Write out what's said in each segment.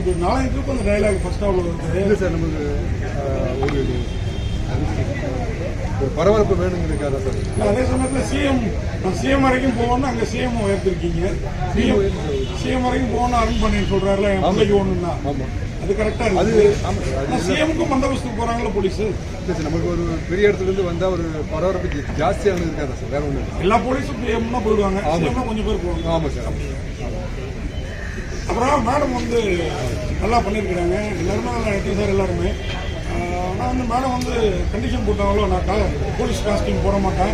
ஒரு 4 ட்ரிப் அந்த dialogue first ஹாஃப்ல வருது. இல்லை சார், நமக்கு ஒரு பரபரப்பு வேணுங்கிறதுக்காக சார். அதே சமயத்தில் சிஎம் வரைக்கும் போகணும்னா அங்கே சிஎம் உயர்த்திருக்கீங்க. சிஎம் வரைக்கும் போகணும் அருண் பண்ணின்னு சொல்றாருல, என் பிள்ளைக்கு ஒண்ணுன்னா அது கரெக்டா இருக்கு. சிஎம்க்கும் பந்தோபஸ்துக்கு போறாங்களா போலீஸ்? இல்லை சார், நமக்கு ஒரு பெரிய இடத்துல இருந்து வந்தா ஒரு பரபரப்பு ஜாஸ்தியாக இருக்காதா சார்? வேற ஒன்று எல்லா போலீஸும் சிஎம்னா போயிடுவாங்க, சிஎம்னா கொஞ்சம் பேர் போவாங்க. ஆமாம் சார். அப்புறம் மேடம் வந்து நல்லா பண்ணியிருக்கிறாங்க, எல்லாருமே நல்லா நட்டி சார் எல்லாருமே. நான் வந்து மேடம் வந்து கண்டிஷன் போட்டாங்களோ, நான் போலீஸ் காஸ்டியூம் போட மாட்டேன்,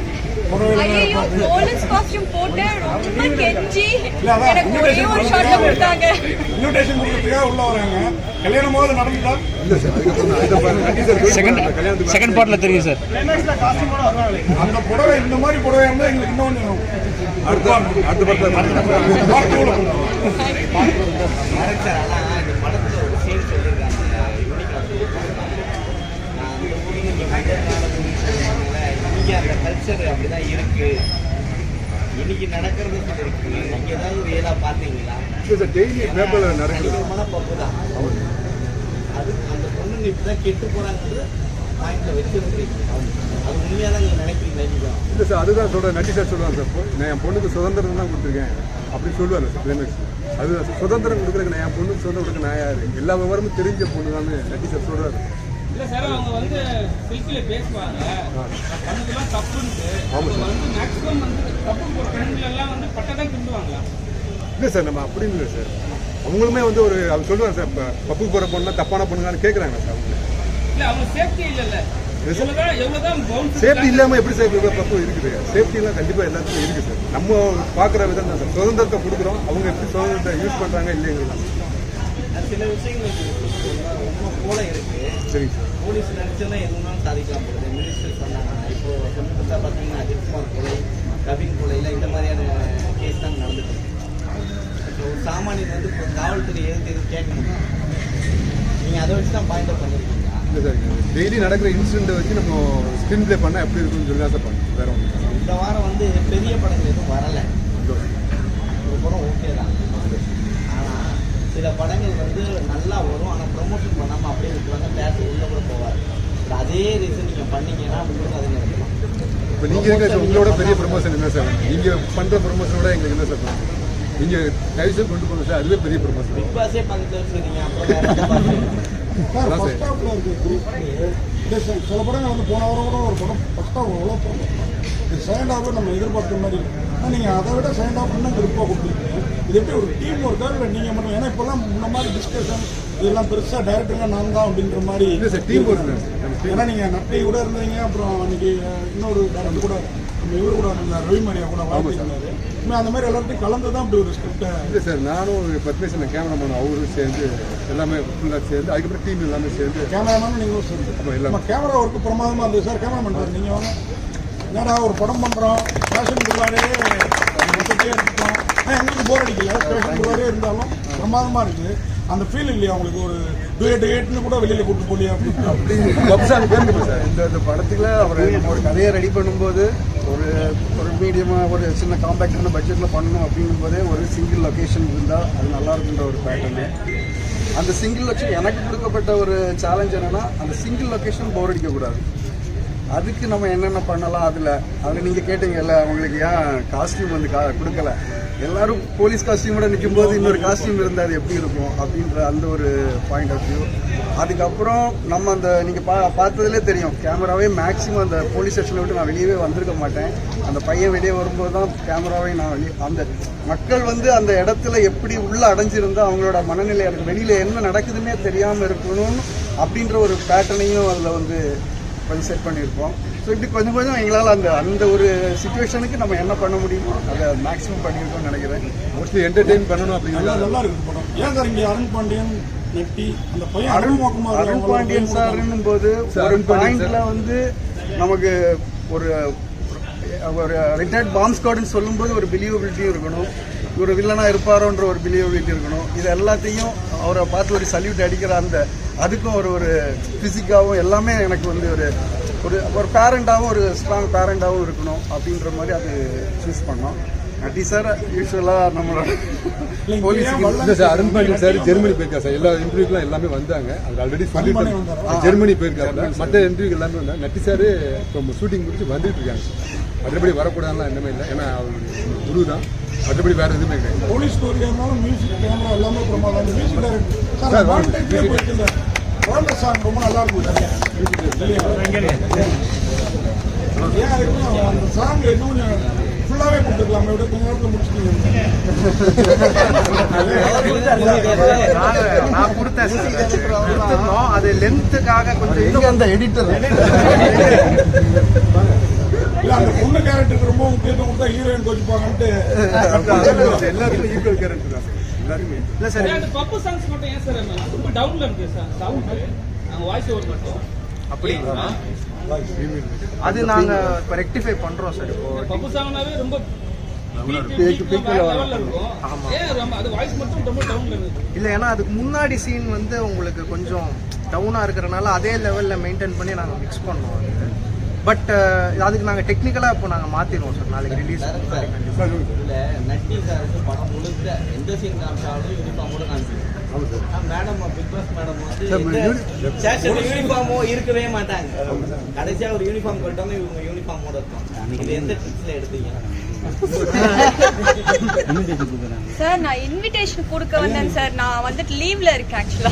இன்விடேஷன் கொடுக்கறதுக்காக உள்ள வராங்க. கல்யாணம் போது நடந்துட்டா இல்லை சார், செகண்ட் பார்ட்ல தெரியும் சார். அந்த புடவை இந்த மாதிரி புடவை வந்து எங்களுக்கு இன்னொன்று அடுத்த அந்த கல்ச்சர் அப்படிதான் இருக்கு. இன்னைக்கு நடக்கிறது இருக்கு. நீங்க ஏதாவது ரியலா பாத்தீங்களா? டெய்லி பேப்பர்ல நடக்குது. மனப்பப்பு தான் அது. அந்த பொண்ணுங்க இப்பதான் கெட்டு போறாங்கிறது பாயிண்ட்ல வச்சிருக்கீங்க. அது உண்மையாதான் நீங்க நினைக்கிறீங்க? இல்லை சார், அதுதான் சொல்றேன். நட்டி சார் சொல்லுவாங்க சார், நான் என் பொண்ணுக்கு சுதந்திரம் தான் கொடுத்துருக்கேன் அப்படின்னு சொல்லுவாங்க சார் கிளைமேக்ஸ். அது சுதந்திரம் கொடுக்குறதுக்கு நான் என் பொண்ணுக்கு சுதந்திரம் கொடுக்க நான் யாரு, எல்லா விவரமும் தெரிஞ்ச பொண்ணு தான் நட்டி சார் சொல்றாரு. இல்லை சார், அவங்க வந்து செல்ஃபியில் பேசுவாங்க, பண்ணதெல்லாம் தப்புன்ட்டு. அவங்க வந்து மேக்ஸிமம் வந்து தப்பு போகிற பெண்களெல்லாம் வந்து பட்டதான் கிண்டுவாங்களா? இல்லை சார், நம்ம அப்படின்னு இல்லை சார். அவங்களுமே வந்து ஒரு அவர் சொல்லுவாங்க சார், இப்போ பப்பு போகிற பொண்ணா தப்பான பொண்ணுங்கன்னு கேட்குறாங்க சார். அவங்க இல்லை, அவங்க சேஃப்டி இல்லைல்ல. சேஃப்டி இல்லாமல் எப்படி சார் பப்பு இருக்குது? சேஃப்டிலாம் கண்டிப்பாக எல்லாத்துக்கும் இருக்குது சார். நம்ம பார்க்குற விதம் தான் சார். சுதந்திரத்தை கொடுக்குறோம், அவங்க எப்படி சுதந்திரத்தை யூஸ் பண்ணுறாங்க இல்லைங்களா? சில விஷயங்கள் ரொம்ப போல இருக்கு. சரிங்க சார். போலீஸ் நினைச்சா எதுவும் சாதிக்கலாம் போகுது. மினிஸ்டர் சொன்னாங்க, இப்போ சொன்னதா பார்த்தீங்கன்னா அஜித்குமார் கொலை, கவின் கொலையில் இந்த மாதிரியான கேஸ் தான் நடந்துட்டு. இப்போ சாமானியன் வந்து இப்போ காவல்துறை எது கேட்கணும், நீங்கள் அதை வச்சு தான் பாயிண்ட் அவுட் பண்ணிருக்கீங்க. இல்லை சார், டெய்லி நடக்கிற இன்சிடென்ட்டை வச்சு நம்ம ஸ்க்ரீன் ப்ளே பண்ணால் எப்படி இருக்குன்னு சொல்லி தான் சார் பண்ணுறோம். வேற ஒன்று இந்த வாரம் வந்து பெரிய படங்கள் எதுவும் வரலை. ஒரு படம் ஓகே தான். ஆனால் சில படங்கள் வந்து நல்லா வரும், ஆனால் ப்ரொமோஷன் பண்ணாமல் அப்படியே விட்டுருவாங்க, தேட்டர் உள்ள கூட போவார். அதே ரீசன் நீங்கள் பண்ணீங்கன்னா உங்களுக்கு அது நடக்கலாம். இப்போ நீங்கள் இருக்க உங்களோட பெரிய ப்ரமோஷன் என்ன சார்? நீங்கள் பண்ணுற ப்ரமோஷனோட எங்களுக்கு என்ன சார் பண்ணுங்க? நீங்கள் டைவர்ஸும் கொண்டு போங்க சார், அதுவே பெரிய ப்ரமோஷன். பிக் பாஸே பார்த்துட்டு வச்சுருக்கீங்க, அப்புறம் சில படங்கள் வந்து போன வாரம் கூட ஒரு படம் ஃபர்ஸ்ட் ஹாஃப் அவ்வளோ செகண்ட் ஹாஃப் நம்ம எதிர்பார்த்த மாதிரி இருக்குது. நீங்கள் அதை விட செகண்ட் ஹாஃப் இன்னும் விருப்பமாக கொடுத்துருக்கீங்க. இது எப்படி ஒரு டீம் ஒர்க்கா இல்லை நீங்கள் மட்டும்? ஏன்னா இப்போல்லாம் முன்ன மாதிரி டிஸ்கஷன் இதெல்லாம் பெருசாக டைரக்டருங்க நான் தான் அப்படின்ற மாதிரி டீம் ஒர்க். ஏன்னா நீங்கள் நட்டை கூட இருந்தீங்க, அப்புறம் அன்றைக்கி இன்னொரு டேரக்டர் கூட இவர் கூட ரவி மரியா கூட வாழ்ந்துருந்தாரு. அந்த மாதிரி எல்லாத்தையும் கலந்து தான் அப்படி ஒரு ஸ்கிரிப்டை. இல்லை சார், நானும் பத்மேசன் கேமராமேன் அவரும் சேர்ந்து எல்லாமே ஃபுல்லாக சேர்ந்து அதுக்கப்புறம் டீம் எல்லாமே சேர்ந்து கேமராமேனும் நீங்களும் சேர்ந்து நம்ம கேமரா ஒர்க்கு பிரமாதமாக இருந்தது சார். கேமராமேன் சார் நீங்கள் வாங்க. என்னடா ஒரு படம் பண்ணுறோம், ஃபேஷனுக்குள்ளாரே எடுத்துட்டோம், எங்களுக்கு போர் அடிக்கல, ஃபேஷனுக்குள்ளாரே இருந்தாலும் பிரமாதமாக இருக்குது. அந்த ஃபீல் இல்லையா உங்களுக்கு? ஒரு டூயேட்னு கூட வெளியில் கூப்பிட்டு போலியா அப்படி சார். இந்த படத்துக்குள்ள அவர் நம்ம ஒரு கதையை ரெடி பண்ணும்போது ஒரு மீடியமாக ஒரு சின்ன காம்பேக்டான பட்ஜெட்டில் பண்ணணும் அப்படிங்கும் போதே ஒரு சிங்கிள் லொக்கேஷன் இருந்தால் அது நல்லா இருக்குன்ற ஒரு பேட்டர்னு. அந்த சிங்கிள் லொக்கேஷன் எனக்கு கொடுக்கப்பட்ட ஒரு சேலஞ்ச் என்னென்னா, அந்த சிங்கிள் லொக்கேஷன் போர் அடிக்கக்கூடாது. அதுக்கு நம்ம என்னென்ன பண்ணலாம், அதில் நீங்கள் கேட்டீங்கல்ல, அவங்களுக்கு ஏன் காஸ்டியூம் வந்து கொடுக்கல, எல்லாரும் போலீஸ் காஸ்டியூமோட நிற்கும் போது இன்னொரு காஸ்டியூம் இருந்தால் அது எப்படி இருக்கும் அப்படின்ற அந்த ஒரு பாயிண்ட் ஆஃப் வியூ. அதுக்கப்புறம் நம்ம அந்த நீங்கள் பார்த்ததுலே தெரியும், கேமராவே மேக்ஸிமம் அந்த போலீஸ் ஸ்டேஷனை விட்டு நான் வெளியவே வந்திருக்க மாட்டேன். அந்த பையன் வெளியே வரும்போது தான் கேமராவே நான் அந்த மக்கள் வந்து அந்த இடத்துல எப்படி உள்ளே அடைஞ்சிருந்தால் அவங்களோட மனநிலை எனக்கு வெளியில் என்ன நடக்குதுன்னே தெரியாமல் இருக்கணும்னு அப்படின்ற ஒரு பேட்டர்னையும் அதில் வந்து கொஞ்சம் செட் பண்ணியிருப்போம். ஸோ இப்படி கொஞ்சம் கொஞ்சம் எங்களால் அந்த ஒரு சுச்சுவேஷனுக்கு நம்ம என்ன பண்ண முடியுமோ அதை மேக்ஸிமம் பண்ணியிருக்கோம்னு நினைக்கிறேன். மோஸ்ட்லி என்டர்டெயின் பண்ணணும் அப்படிங்கிறது நல்லா இருக்குது படம். ஏன் சார் இங்கே அருண் பாண்டியன் நெட்டி அந்த பையன் அருண் பாண்டியன் சார்ன்னும் போது ஒரு பாயிண்ட்ல வந்து நமக்கு ஒரு ரிட்டையர்ட் பாம்ப் ஸ்குவாட்னு சொல்லும்போது ஒரு பிலீவபிலிட்டியும் இருக்கணும், ஒரு வில்லனாக இருப்பாரோன்ற ஒரு பிலீவபிலிட்டி இருக்கணும். இது எல்லாத்தையும் அவரை பார்த்து ஒரு சல்யூட் அடிக்கிற அதுக்கும் ஒரு ஃபிசிக்காகவும் எல்லாமே எனக்கு வந்து ஒரு பேரண்டாகவும் ஒரு ஸ்ட்ராங் பேரண்டாகவும் இருக்கணும் அப்படின்ற மாதிரி அது சூஸ் பண்ணோம். நட்டி சார் யூஸ்வலாக நம்மளோட போலீஸ் இல்லை sir Arun Pandian sir Germany போயிருக்காரு சார் எல்லா இன்டர்வியூக்கெலாம் எல்லாமே வந்தாங்க அது ஆல்ரெடி சொல்லிட்டு ஜெர்மனி போயிருக்காரு மற்ற இன்டர்வியூ எல்லாமே வந்தாங்க நட்டி சார் இப்போ ஷூட்டிங் முடிச்சு வந்துட்டு இருக்காங்க மற்றபடி வரக்கூடாதுலாம் என்னமே இல்லை ஏன்னா அவர் குரு தான் மற்றபடி வேற எதுவுமே கிடையாது போலீஸ் ஸ்டோரியா இருந்தாலும் மியூசிக் கேமரா எல்லாமே பிரமாதம் மியூசிக் டைரக்டர் சார் ஒன் டைப்லேயே போயிட்டு குழந்தை சாங் ரொம்ப நல்லா இருக்கும் ஏன் அதுக்கு அந்த சாங் இன்னும் ஃபுல்லாகவே கொடுத்துருக்கலாமே விட கொஞ்ச நேரத்தில் முடிச்சுட்டீங்க நான் கொடுத்தேன் அது லென்த்துக்காக கொஞ்சம் அந்த எடிட்டர் இல்ல அந்த பொண்ணு கேரக்டருக்கு ரொம்ப முக்கியத்துவம் கொடுத்தா ஹீரோயின் கோச்சுப்பாங்கன்ட்டு எல்லாருமே ஈக்குவல் கேரக்டர் தான் எல்லாருமே இல்லை சார் அந்த பப்பு சாங்ஸ் மட்டும் ஏன் சார் ரொம்ப டவுன்ல இருக்கு சார் சவுண்ட் நாங்கள் வாய்ஸ் ஓவர் மட்டும் அப்படிங்களா அது நாங்கள் இப்போ ரெக்டிஃபை பண்ணுறோம் சார் இப்போ பப்பு சாங்னாவே ரொம்ப ஆமா. அது வாய்ஸ் மட்டும் ரொம்ப டவுன்ல இருக்கு இல்லை ஏன்னா அதுக்கு முன்னாடி சீன் வந்து உங்களுக்கு கொஞ்சம் டவுனாக இருக்கிறனால அதே லெவலில் மெயின்டைன் பண்ணி நாங்கள் மிக்ஸ் பண்ணோம் அது பட் அதுக்கு நாங்கள் டெக்னிக்கலாக இப்போ நாங்கள் மாற்றிடுவோம் சார் நாளைக்கு ரிலீஸ் இதுல நட்டி சாருக்கு படம் முழுக்க எந்த சீன் காமிச்சாலும் யூனிஃபார்மோட காமிச்சிருக்கோம் மேடம் பிக் பாஸ் மேடம் வந்து யூனிஃபார்மோ இருக்கவே மாட்டாங்க கடைசியா ஒரு யூனிஃபார்ம் போட்டோமே இவங்க யூனிஃபார்மோட இருக்கும் இது எந்த ட்ரிக்ஸ்ல எடுத்தீங்க சார் நான் இன்விடேஷன் கொடுக்க வந்தேன் சார் நான் வந்துட்டு லீவ்ல இருக்கேன் ஆக்சுவலா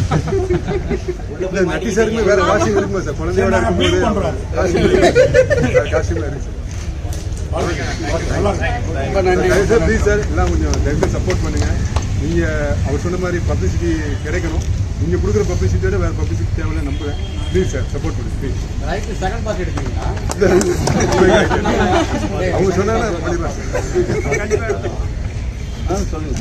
நட்டி சாருக்குமே வேற காஸ்டியூம் இருக்குமா சார் குழந்தையோட இருக்கும்போது காஸ்டியூம் இருக்கு சார் ப்ளீஸ் சார் எல்லாம் கொஞ்சம் தயவுசெய்து சப்போர்ட் பண்ணுங்க நீங்க அவர் சொன்ன மாதிரி பப்ளிசிட்டி கிடைக்கணும் நீங்க கொடுக்குற பப்ளிசிட்டியோட வேற பப்ளிசிட்டி தேவையில்ல நம்புறேன் ப்ளீஸ் சார் சப்போர்ட் பண்ணுங்க ப்ளீஸ் செகண்ட் பார்ட் எடுப்பீங்களா அவங்க சொன்னாலும் பண்ணிடலாம் சார் சொல்லுங்க